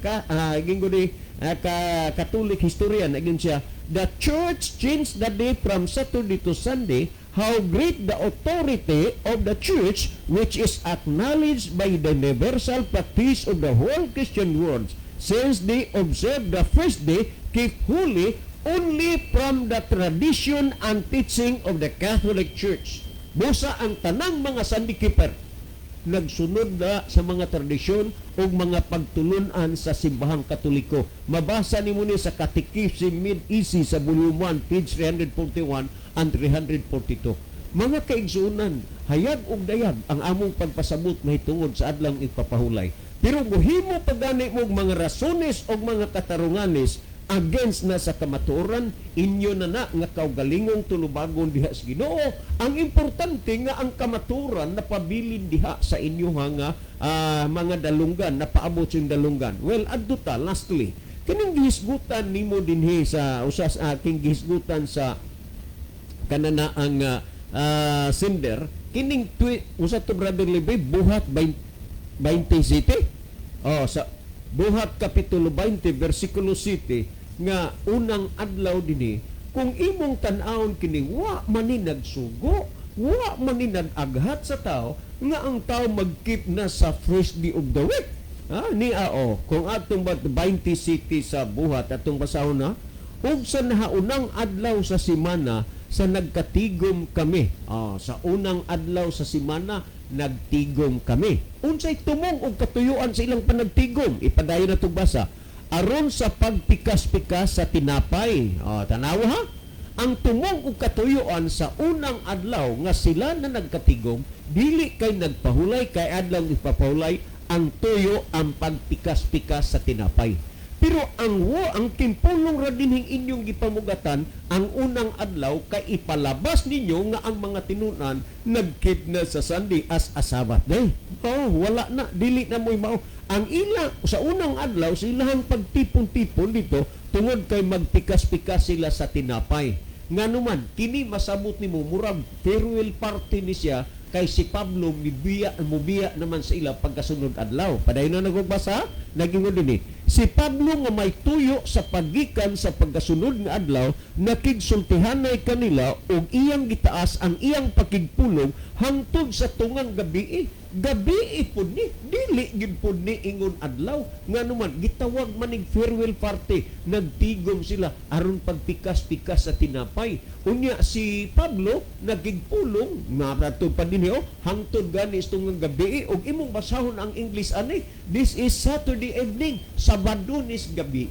Catholic historian, agin siya, the church changed the day from Saturday to Sunday. How great the authority of the church, which is acknowledged by the universal practice of the whole Christian world, since they observe the first day, keep holy only from the tradition and teaching of the Catholic Church. Busa ang tanang mga Sunday keeper nagsunod na sa mga tradisyon o mga pagtulunan sa simbahang Katoliko. Mabasa ni mo ni sa Catechism Mid-Easy sa volume 1, page 341 and 342. Mga kaigsunan, hayag og dayag ang among pagpasabot mahitungod sa adlang igpapahulay. Pero muhimo pagani mo mga rasones o mga katarunganes against na sa kamatuoran, inyo na nga kaugalingong tulubagon diha sa Ginoo. Ang importante nga ang kamatuoran napabilin diha sa inyo nga mga dalunggan, napaabot yung dalunggan. Well, adto ta lastly, kining gihisgutan nimo dinhi sa usas aking gihisgutan sa kanana ang sender, kining usa to Brother Levi, buhat 27. Sa Buhat Kapitulo 20, versikulo 7, nga unang adlaw dinhi, kung imong tan-awon kini, wa man ni nagsugo, wa man ni nag-aghat sa tao, nga ang tao mag-keep na sa first day of the week. Kung atong 27 sa buhat, atong basahon na, ug sa nahaunang adlaw sa semana, sa nagkatigom kami. Sa unang adlaw sa semana, nagtigom kami. Unsay tumong og katuyuan sa ilang panagtigom? Ipadayon na itong basa. Aron sa pagpikas-pikas sa tinapay. Tanawa ha? Ang tumong og katuyuan sa unang adlaw nga sila na nagkatigom, dili kay nagpahulay, kay adlaw ipapahulay, ang tuyo ang pagpikas-pikas sa tinapay. Pero ang timpulong ra dinhing inyong gipamugatan, ang unang adlaw kay ipalabas ninyo nga ang mga tinunan nagkip na sa Sunday as a Sabbath day. Wala na, dili na mo'y mao. Ang ila sa unang adlaw silang pagtipon-tipon dito tungod kay magpikas-pikas sila sa tinapay. Nganuman kini masabot nimo murag farewell party ni siya kay si Pablo mubiya naman sa ila pagkasunod adlaw. Padayon na nagbasa, naging dinhi. Si Pablo nga may tuyo sa pagikan sa pagkasunod nga adlaw, nakigsultihanay kanila og iyang gitaas ang iyang pakigpulong hangtod sa tungang gabi. Gabi pud ni, dili gid pud ni ingon adlaw. Nganuman gitawag manig farewell party, nagtigom sila aron pagpikas-pikas sa tinapay. Unya si Pablo nagigpulong naratod pa dinhi hangtod gani tungang gabi. Og imong basahon ang English ani, this is Saturday evening, Sabado nis gabi.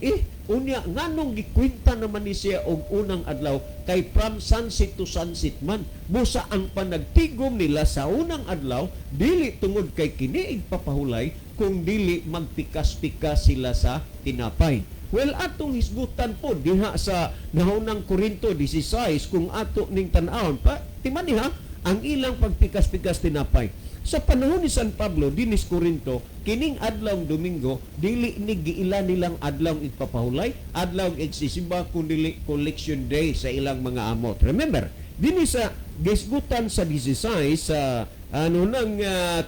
Unya nganong gikwenta naman ni siya og unang adlaw kay from sunset to sunset man. Busa ang panagtigom nila sa unang adlaw dili tungod kay kini papahulay, kung dili magpikas-pikas sila sa tinapay. Well, atong hisgutan po diha sa nahunang Korinto 16 kung ato ning tan-awon pa timan niha ang ilang pagpikas-pikas tinapay. Sa panahon ni San Pablo dinis Korinto, kining adlaw Domingo dili ni giila nilang adlaw ipapahulay, adlaw igsisimba kundi collection day sa ilang mga amot. Remember, dinis sa gisgutan sa 16 sa nang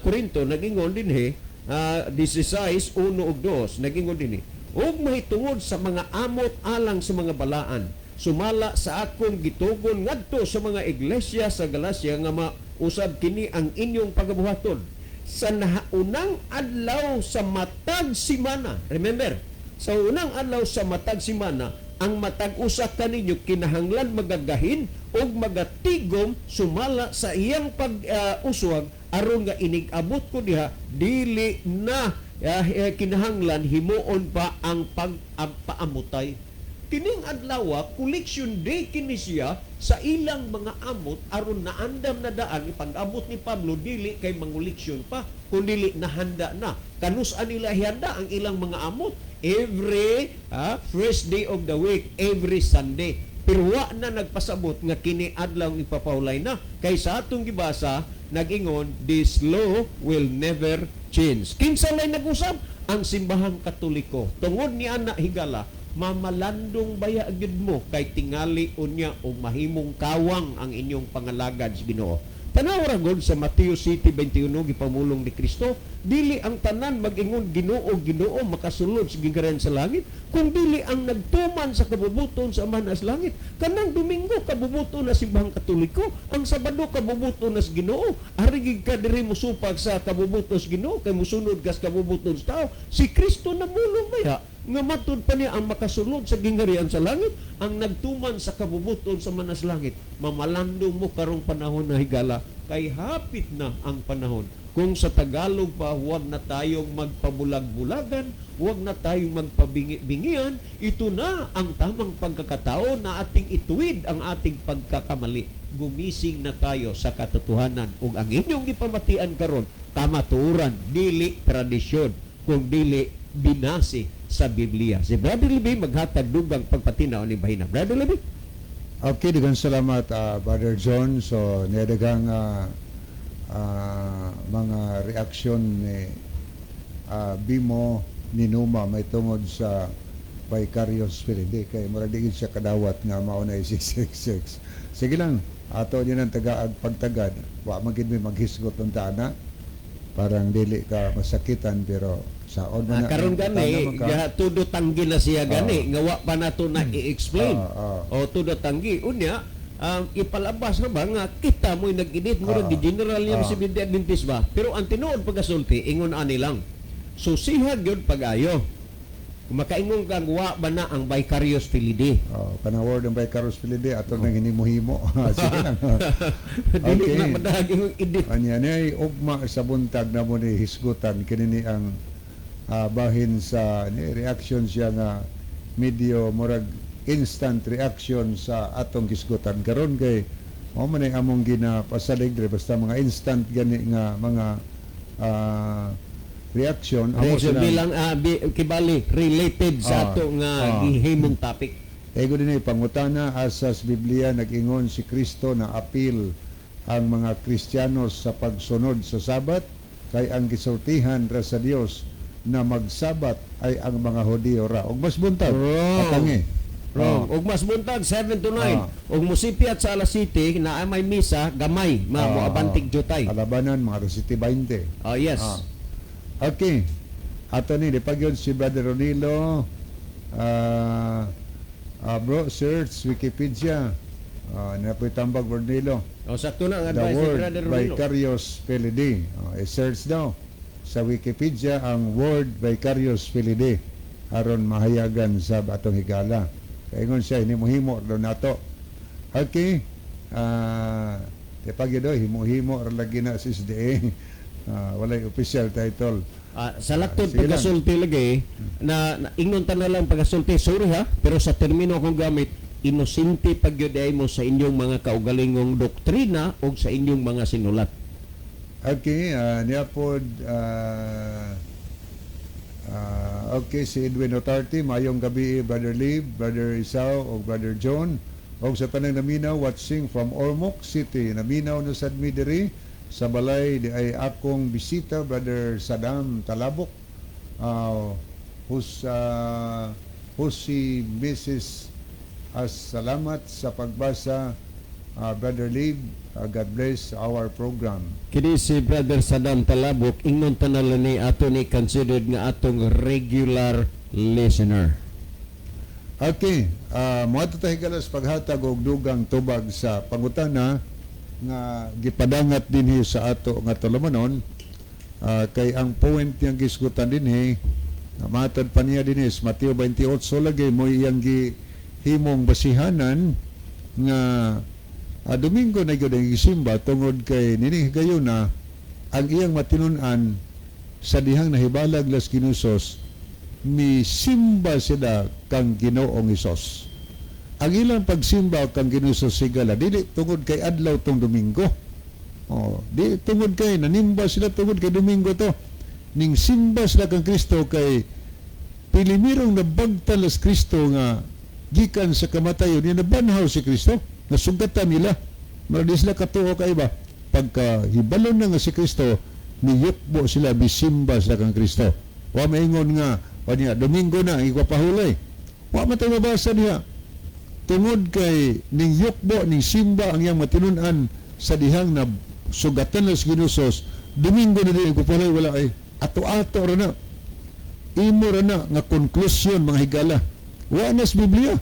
Korinto nagingon dinhi 16:1 ug 2 nagingon dinhi. Og mahitungod sa mga amot alang sa mga balaan, sumala sa akong gitugon ngadto sa mga iglesia sa Galacia nga usab kini ang inyong pagabuhaton sa unang adlaw sa matag simana. Remember, sa unang adlaw sa matag simana, ang matag usa kaninyo kinahanglan magagahin og magatigom sumala sa iyang pag-uswag aron nga inig-abot ko diha dili na kinahanglan himuon pa ang pagpaamutay. Kining adlaw collection day kini siya sa ilang mga amot aron naandam na daan ipag-abot ni Pablo dili kay manguleksyon pa kundi nahanda na. Kanus-an nila handa ang ilang mga amot every first day of the week, every Sunday. Pero wa na nagpasabot nga kini adlaw ipapahulay na. Kay sa atong gibasa nag-ingon, this law will never change. Kinsa lay nag-usab? Ang simbahang Katoliko. Tungod ni ana higala, mamalandong baya gyud mo kay tingali unya o mahimong kawang ang inyong pangalagad sa Ginoo. Tanaw ra gud sa Mateo 7:21 gipamulong ni Kristo, dili ang tanan mag-ingon Ginoo Ginoo makasulod sa gigaran sa langit, kung dili ang nagtuman sa kabubuton sa Amahan sa langit. Kanang Domingo kabubuton na simbahang Katoliko, ang Sabado kabubuton na sa Ginoo. Ari ka diri musupag sa kabubuton sa Ginoo kay musunod kas kabubuton sa tao. Si Kristo namulong baya nga matud pa niya ang makasulod sa gingarian sa langit, ang nagtuman sa kabubuton sa manas langit. Mamalandong mo karong panahon na higala kay hapit na ang panahon. Kung sa Tagalog pa, huwag na tayong magpabulag-bulagan, huwag na tayong magpabingi-bingian. Ito na ang tamang pagkakataon na ating ituwid ang ating pagkakamali. Gumising na tayo sa katotohanan. Ug ang inyong ipamatian karon kamatuoran, dili tradisyon, kung dili binasi sa Biblia. Si Brother Libby maghatag dugang pagpatinaw ni bahina. Brother Libby? Okay, daghang salamat, Brother John. So, niadagang mga reaksyon ni Bimo ni Numa may tungod sa vicarious Filipe. Kay murag digid siya kadawat nga maunay 666. Sige lang, ato din ang tagaag pagtagad. Wa magid may maghisgot ng tana. Parang dili ka masakitan pero saon mo na. Karon gani, tudo tanggi na siya gani. Nga wa pa nato na i-explain. O tudo tanggi. Unya, ipalabas na ba nga kita mo'y nag-edit mo rin general yung si Bindi Adventist ba? Pero ang tinuod pagkasulti, ingon ani lang. So sihag yun pag-ayo. Makaingon kang wa ba na ang vicarious Filipe? Kanang word ng vicarious Filipe ato nang hinimo-himo. Sige lang. Dili na madaging edit. Anya nay ugma sa buntag na mo ni hisgutan kini ang bahin sa ni reaction siya nga medyo murag instant reaction sa atong hisgutan karon kay mo man ay among ginapasalig dre basta mga instant gani nga mga reaction bilang kibali related sa ato nga gihimong topic. Ego din ay pangutana asas Biblia nag-ingon si Kristo na apil ang mga Kristiyanos sa pagsunod sa Sabat kay ang gisultihan ra sa Dios na magsabat ay ang mga Hudiyo ra. Og mas buntag katangi. Wrong. Og mas buntag 7 to 9. Og musipiat sa alas 7 na may misa gamay moabantig jutay. Alabanan mga City 20. Yes. Okay. Ato ni dipagyon si Brother Ronilo. Bro, search Wikipedia. Napoy tambag Ronilo. Sakto na ang The advice ni word Brother Ronilo. vicarious Filipe. I-search daw sa Wikipedia ang word vicarious Filipe aron mahayagan sa atong higala. Kaingon siya himo-himo do nato. Okay. Dipagyo do himo-himo ra lagi na sa SDA. Walay official title. Sa laktod Sige pagkasulti lagi na ingon ta na lang pagkasulti sorry ha pero sa termino akong gamit inosente pagyuday mo sa inyong mga kaugalingong doktrina o sa inyong mga sinulat. Okay, niya po okay, si Edwin Otarte, mayong gabi Brother Lee, Brother Isao o Brother John o sa tanang naminaw watching from Ormoc City, naminaw no sad midiri sa balay di ay akong bisita Brother Sadam Talabok si Mrs. Salamat sa pagbasa Brother Lee, God bless our program. Kini si Brother Sadam Talabok ingnon tanala ni ato ni considered nga atong regular listener. Okay, mo ato tayo galas paghatag og dugang tubag sa pangutana nga gipadangat dinhi sa ato nga tulumanon kay ang point niyang gisgutan dinhi matad pa niya dinhi sa Mateo 28 lagi mo iyang gihimong basihanan nga Domingo na gyud ang gisimba tungod kay nining gayuna ang iyang matinun-an sa dihang nahibalag las Ginusos mi simba sila kang Ginoong Hesus. Ang ilang pagsimba kang Ginusos sigala dili tungod kay adlaw tong Domingo. Di tungod kay nanimba sila tungod kay Domingo to. Ning simba sila kang Kristo kay pilimirong nabagtan las Kristo nga gikan sa kamatayon ni nabanhaw si Kristo. Nasugatan nila. Maradi sila katuo kay ba? Pagka hibalon na nga si Kristo, niyukbo sila bisimba sila kang Kristo. Wa maingon nga niya, Domingo na ipapahulay. Wa matay mabasa niya. Tungod kay ning yukbo ning simba ang iyang matinunan sa dihang na sugatan las Ginusos, Domingo na din ipapahulay wala ay ato-ato ra na. Imo ra na nga konklusyon mga higala. Wa na sa Biblia.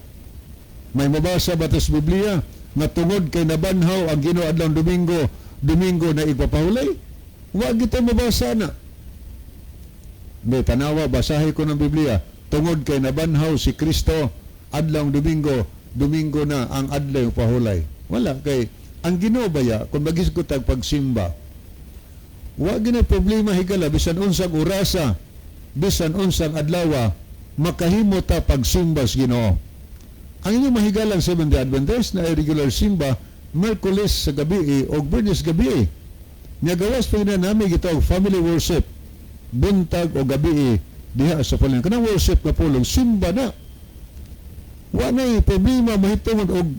May mabasa ba sa Biblia nga tungod kay nabanhaw ang Ginoo adlaw Domingo, Domingo na ipapahulay? Wa kita mabasa na. May tanawa, basahin ko ng Biblia. Tungod kay nabanhaw si Kristo adlaw Domingo, Domingo na ang adlaw pahulay. Wala kay ang Ginoo baya kung magisgot ang pagsimba. Wa gina problema higala bisan unsang orasa, bisan unsang adlaw makahimo ta pagsimba sa Ginoo. Ang inyong mahigalang Seventh-day Adventist na regular simba Merkulis sa gabi o Bernes gabi. Nga gawas pa na namin ito family worship buntag o gabi diha sa pulong. Kanang worship nga pulong, simba na. Wa na'y problema mahitungod og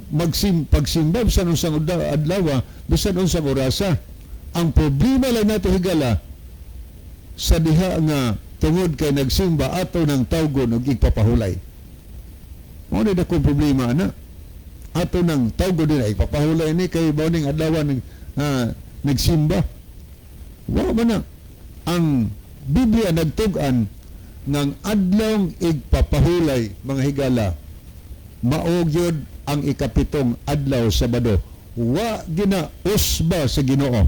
pagsimba bisan unsang adlaw, bisan unsang orasa. Ang problema lang nato higala sa diha nga tungod kay nagsimba ato ng tawgon og igpapahulay. Mao ni dakong problema na. Ato ng tawgon din ay igpapahulay ni kay bawning adlaw nagsimba. Wa man na ang Biblia nagtug-an ng adlawng igpapahulay mga higala. Maogyod ang ikapitong adlaw Sabado. Wa gina usba sa Ginoo.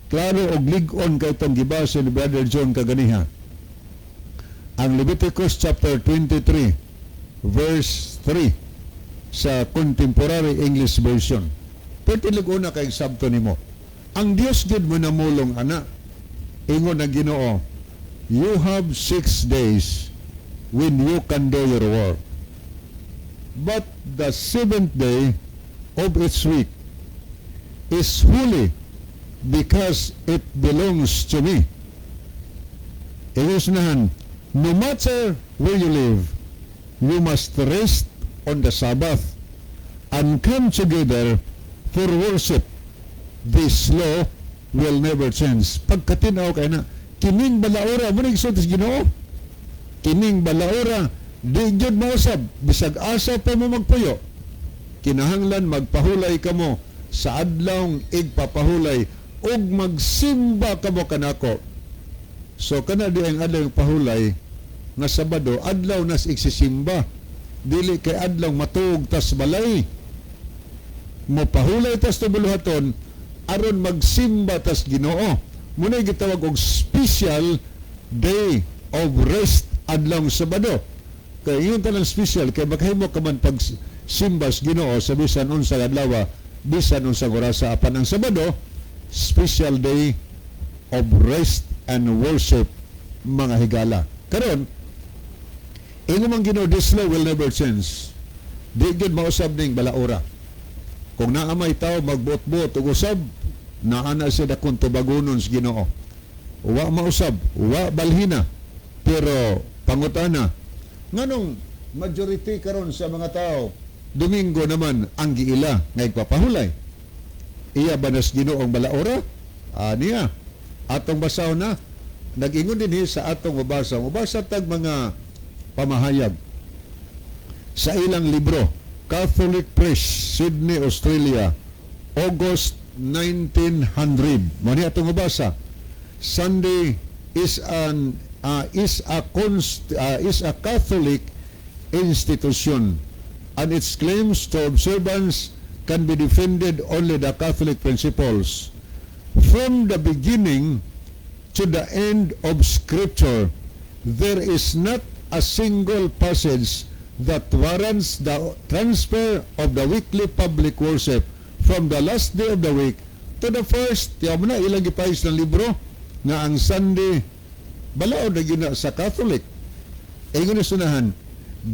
Klaro og lig-on kay itong gibasa ni Brother John kaganiha. Ang Leviticus chapter 23 verse 3 sa Contemporary English Version. Pertilig una kay sabto nimo. Ang Dios gid mo namulong ana. Ingon ang Ginoo, you have 6 days when you can do your work. But the 7th day of its week is holy because it belongs to me. Iusnahan, no matter where you live, you must rest on the Sabbath and come together for worship. This law will never change. Pagkatinaw kay na, kining balaura, mo nagsulti sa Ginoo. Kining balaura, di jud mausab, bisag asa pa mo magpuyo. Kinahanglan magpahulay kamo sa adlawng igpapahulay ug magsimba kamo kanako. So kana di ang adlaw pahulay nga Sabado, adlaw nas igsisimba. Dili kay adlaw matuog tas balay. Mo pahulay tas tubuluhaton aron magsimba tas Ginoo. Muna gitawag og special day of rest adlaw Sabado. Kaya yun talang special, kaya makahimo ka man pagsimbas Ginoo sa bisan unsang adlaw, bisan unsang orasa. Apan ang Sabado, special day of rest and worship mga higala. Karon, ingon man Ginoo, this law will never change. Di gid mausab ning balaura. Kung naamay tao magbuot-buot ug usab, naana siya dakong tubagonon sa Ginoo. Wa mausab, wa balhina, pero pangutana, nganong majority karon sa mga tao Domingo naman ang giila nga igpapahulay. Iya ba nas Ginoong balaora? Niya. Atong basaw na nag-ingon din sa atong mabasa. Mabasa tag mga pamahayag sa ilang libro. Catholic Press, Sydney, Australia, August 1900. Mo ni atong mabasa. Sunday is a Catholic institution, and its claims to observance can be defended only the Catholic principles. From the beginning to the end of Scripture, there is not a single passage that warrants the transfer of the weekly public worship from the last day of the week to the first. Tiyaw mo na ilang gipahis ng libro na ang Sunday balaod na gina sa Catholic. Ingon na sunahan,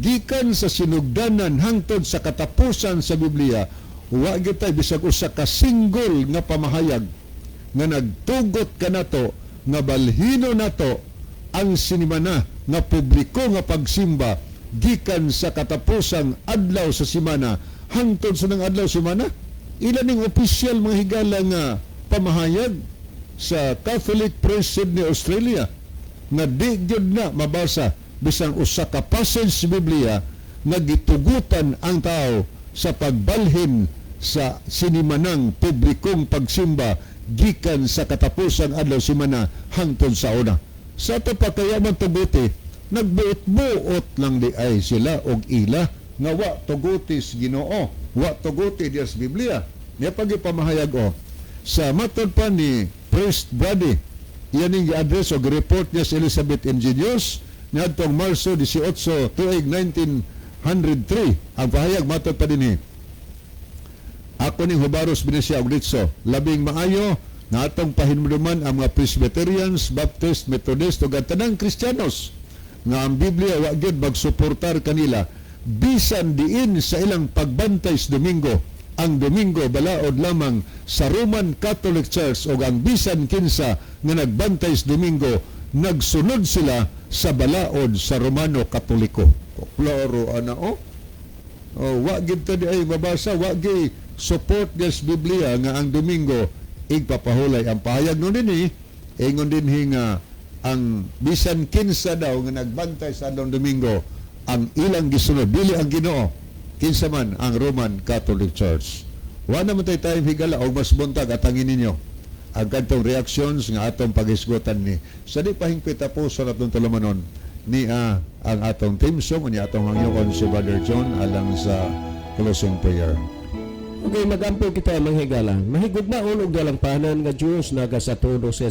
gikan sa sinugdanan hangtod sa katapusan sa Biblia, wa gitay bisag usa ka single nga pamahayag nga nagtugot kanato nga balhino nato ang sinimana nga publiko nga pagsimba gikan sa katapusang adlaw sa simana hangtod sa nang adlaw simana. Ilan ning opisyal mga higala nga pamahayag sa Catholic Press, Sydney, Australia, nga di gyud na mabasa bisang usa ka passage sa Biblia nga gitugutan ang tao sa pagbalhin sa sinimanang publikong pagsimba gikan sa katapusang adlaw simana hangtod sa una. Sa ato pa kaya man tuguti, nagbuot-buot lang di ay sila og ila nga wa tugutis Ginoo, wa tuguti diya sa Biblia. Niya pagipamahayag sa matod pa ni Priest Brady, iyan yung i-address o report niya sa Elizabeth Ingenious niadtong Marso 18, tuig 1903. Ang pahayag matod pa din ako ning Hubaros Benicia og Ritso, labing maayo na atong pahinumduman ang mga Presbyterians, Baptist, Methodist ug tanang Kristiyanos nga ang Biblia wa gyud magsuportar kanila bisan diin sa ilang pagbantay sa Domingo. Ang Domingo balaod lamang sa Roman Catholic Church ug ang bisan kinsa nga nagbantay sa Domingo nagsunod sila sa balaod sa Romano Katoliko. Klaro ana o. Wa gid ta di ay mabasa, wa gi support des Biblia nga ang Domingo igpapahulay ang pahayag no dinhi ingon dinhi nga ang bisan kinsa daw nga nagbantay sa adlaw Domingo ang ilang gisunod dili ang Ginoo kinsa man ang Roman Catholic Church. Wa na man tay time higala og mas buntag atangin ninyo ang kantong reactions nga atong paghisgotan ni sa di pahingpit puso natong tulumanon ni ang atong team song ni atong hangyoon si Brother John alang sa closing prayer. Okay, mag-ampol kita mga higala. Mahigod na unog dalang panan nga Diyos naga sa tulo sa